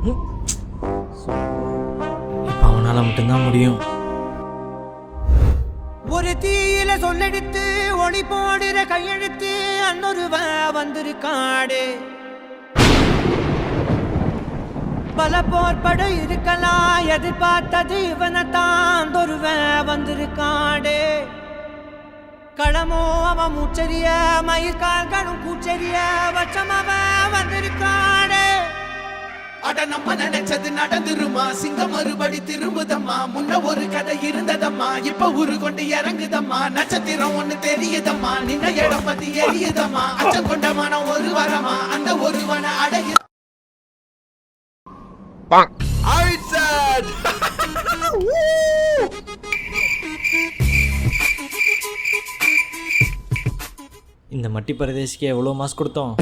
இப்போ அவனால் மட்டும்தான் முடியும். ஒரு தீயில சொல்லெடுத்து ஒளி போடுற கையெழுத்து அன்னொருவ வந்திருக்காடு. பல போர்பட இருக்கலாம், எதிர்பார்த்தது இவனைத்தான் ஒருவ வந்திருக்காடு. களமோ அவன் மூச்சரிய, மயிர்கால்களும் கூச்சரிய, வச்சம் அவன் வந்திருக்காடு. அட நம்ம நினைச்சது நடந்துருமா, சிங்கம் மறுபடி திரும்புதம்மா. முன்ன ஒரு கதை இருந்ததம்மா, இப்ப உரு கொண்டு இறங்குதம்மா. நட்சத்திரம் ஒண்ணு தெரியுதம்மா, நின்ன இடம் பத்தி எரியுதம்மா. அச்சம் கொண்ட மனம் ஒரு வரமா, அந்த ஒருவனை அடைய இந்த மட்டி பரதேசிக்கு எவ்வளோ மாஸ் கொடுத்தோம்.